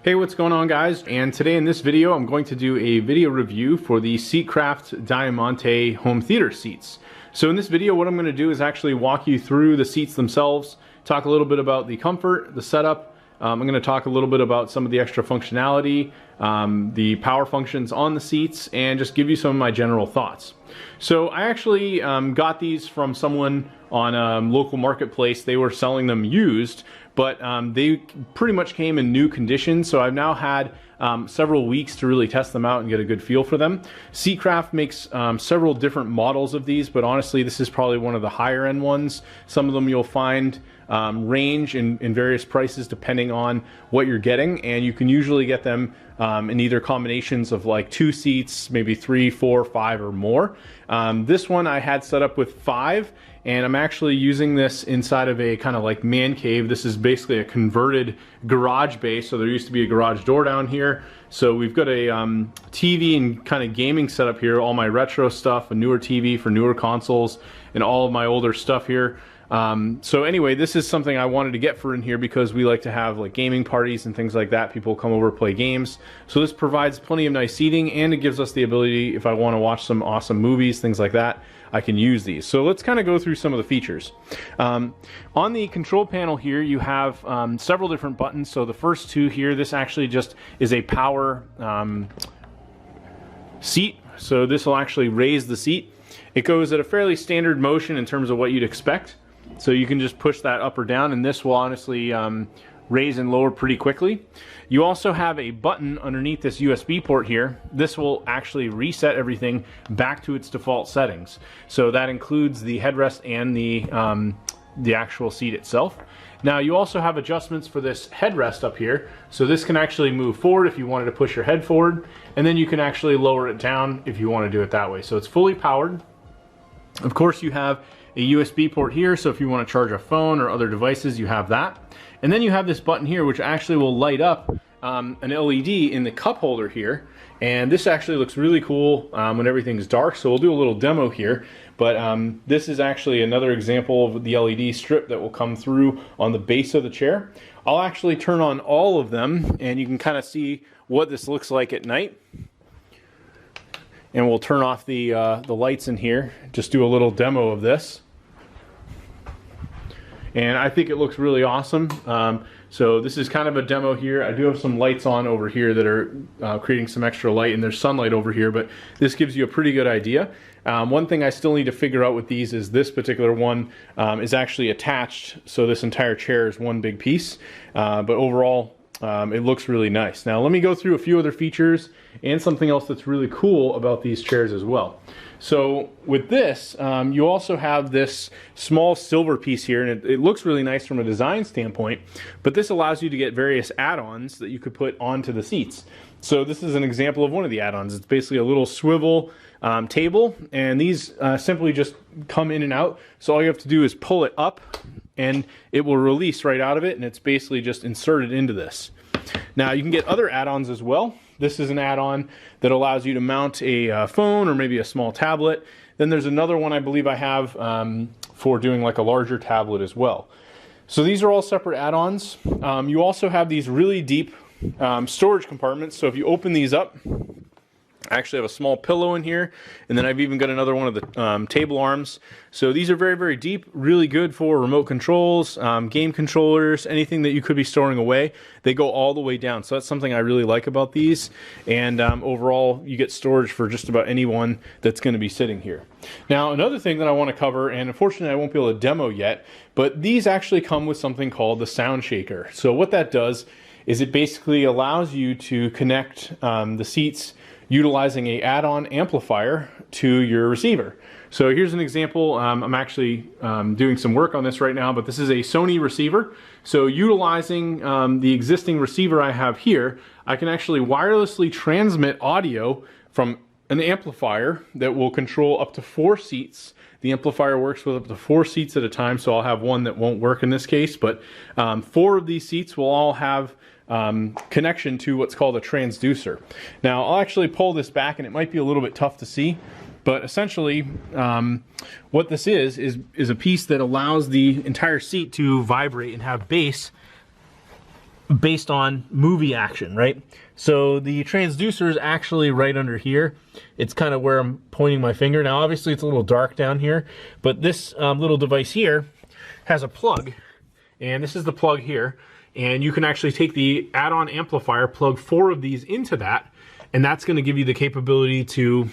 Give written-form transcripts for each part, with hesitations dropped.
Hey, what's going on, guys? And today in this video I'm going to do a video review for the Seatcraft Diamante home theater seats. So in this video what I'm going to do is actually walk you through the seats themselves, talk a little bit about the comfort, the setup. I'm going to talk a little bit about some of the extra functionality, the power functions on the seats, and just give you some of my general thoughts. So I actually got these from someone on a local marketplace. They were selling them used, but they pretty much came in new condition, so I've now had several weeks to really test them out and get a good feel for them. Seatcraft makes several different models of these, but honestly this is probably one of the higher end ones. Some of them you'll find range in various prices depending on what you're getting, and you can usually get them in either combinations of like 2 seats, maybe 3, 4, 5 or more. This one I had set up with 5, and I'm actually using this inside of a kind of like man cave. This is basically a converted garage base, so there used to be a garage door down here. So we've got a TV and kind of gaming setup here, all my retro stuff, a newer TV for newer consoles, and all of my older stuff here. So anyway, this is something I wanted to get for in here because we like to have like gaming parties and things like that. People come over, play games. So this provides plenty of nice seating, and it gives us the ability, if I want to watch some awesome movies, things like that, I can use these. So let's kind of go through some of the features. On the control panel here, you have several different buttons. So the first 2 here, this actually just is a power seat. So this will actually raise the seat. It goes at a fairly standard motion in terms of what you'd expect. So you can just push that up or down, and this will honestly raise and lower pretty quickly. You also have a button underneath this USB port here. This will actually reset everything back to its default settings. So that includes the headrest and the actual seat itself. Now you also have adjustments for this headrest up here. So this can actually move forward if you wanted to push your head forward, and then you can actually lower it down if you want to do it that way. So it's fully powered. Of course you have a USB port here, so if you want to charge a phone or other devices, you have that. And then you have this button here which actually will light up an LED in the cup holder here, and this actually looks really cool when everything's dark. So we'll do a little demo here, but this is actually another example of the LED strip that will come through on the base of the chair. I'll actually turn on all of them and you can kind of see what this looks like at night. And we'll turn off the lights in here, just do a little demo of this. And I think it looks really awesome. So this is kind of a demo here. I do have some lights on over here that are creating some extra light, and there's sunlight over here, but this gives you a pretty good idea. One thing I still need to figure out with these is this particular one is actually attached, so this entire chair is one big piece. But overall, it looks really nice. Now let me go through a few other features and something else that's really cool about these chairs as well. So with this, you also have this small silver piece here, and it looks really nice from a design standpoint, but this allows you to get various add-ons that you could put onto the seats. So this is an example of one of the add-ons. It's basically a little swivel table, and these simply just come in and out. So all you have to do is pull it up and it will release right out of it, and it's basically just inserted into this. Now you can get other add-ons as well. This is an add-on that allows you to mount a phone or maybe a small tablet. Then there's another one I believe I have for doing like a larger tablet as well. So these are all separate add-ons. You also have these really deep storage compartments. So if you open these up, I actually have a small pillow in here, and then I've even got another one of the table arms. So these are very, very deep, really good for remote controls, game controllers, anything that you could be storing away. They go all the way down, so that's something I really like about these. And overall, you get storage for just about anyone that's going to be sitting here. Now, another thing that I want to cover, and unfortunately I won't be able to demo yet, but these actually come with something called the SoundShaker. So what that does is it basically allows you to connect the seats utilizing a add-on amplifier to your receiver. So here's an example. I'm actually doing some work on this right now, but this is a Sony receiver. So utilizing the existing receiver I have here, I can actually wirelessly transmit audio from an amplifier that will control up to 4 seats. The amplifier works with up to 4 seats at a time, so I'll have one that won't work in this case, but 4 of these seats will all have connection to what's called a transducer. Now I'll actually pull this back, and it might be a little bit tough to see, but essentially what this is a piece that allows the entire seat to vibrate and have bass based on movie action, right? So the transducer is actually right under here. It's kind of where I'm pointing my finger. Now obviously it's a little dark down here, but this little device here has a plug, and this is the plug here, and you can actually take the add-on amplifier, plug 4 of these into that, and that's going to give you the capability to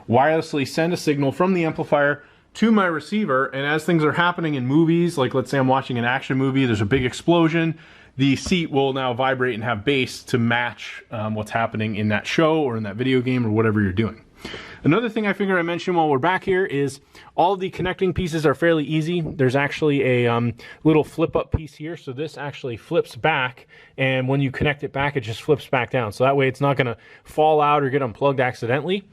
wirelessly send a signal from the amplifier to my receiver. And as things are happening in movies, like let's say I'm watching an action movie, there's a big explosion, the seat will now vibrate and have bass to match what's happening in that show or in that video game or whatever you're doing. Another thing I figure I mentioned while we're back here is all of the connecting pieces are fairly easy. There's actually a little flip up piece here, so this actually flips back, and when you connect it back, it just flips back down. So that way it's not going to fall out or get unplugged accidentally.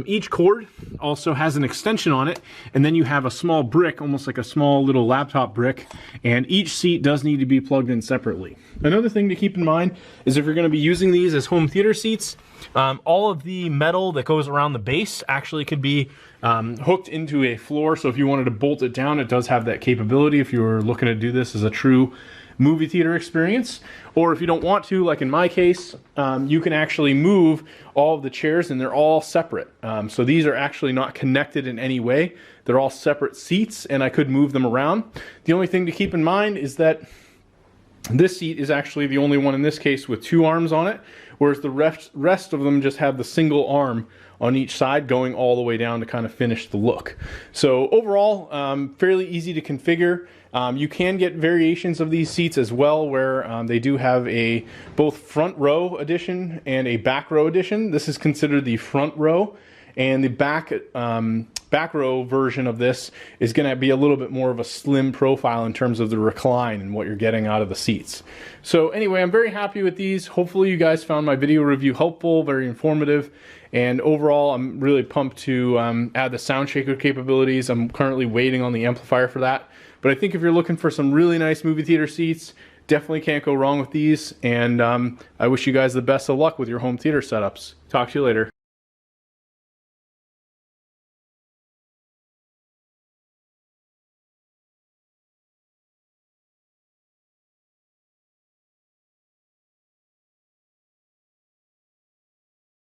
Each cord also has an extension on it, and then you have a small brick, almost like a small little laptop brick, and each seat does need to be plugged in separately. Another thing to keep in mind is if you're going to be using these as home theater seats, all of the metal that goes around the base actually could be hooked into a floor. So if you wanted to bolt it down, it does have that capability if you were looking to do this as a true movie theater experience. Or if you don't want to, like in my case, you can actually move all of the chairs, and they're all separate. So these are actually not connected in any way. They're all separate seats, and I could move them around. The only thing to keep in mind is that this seat is actually the only one in this case with 2 arms on it, whereas the rest of them just have the single arm on each side going all the way down to kind of finish the look. So overall, fairly easy to configure. You can get variations of these seats as well, where they do have a both front row edition and a back row edition. This is considered the front row, and the back row version of this is going to be a little bit more of a slim profile in terms of the recline and what you're getting out of the seats. So anyway, I'm very happy with these. Hopefully you guys found my video review helpful, very informative, and overall I'm really pumped to add the SoundShaker capabilities. I'm currently waiting on the amplifier for that, but I think if you're looking for some really nice movie theater seats, definitely can't go wrong with these, and I wish you guys the best of luck with your home theater setups. Talk to you later.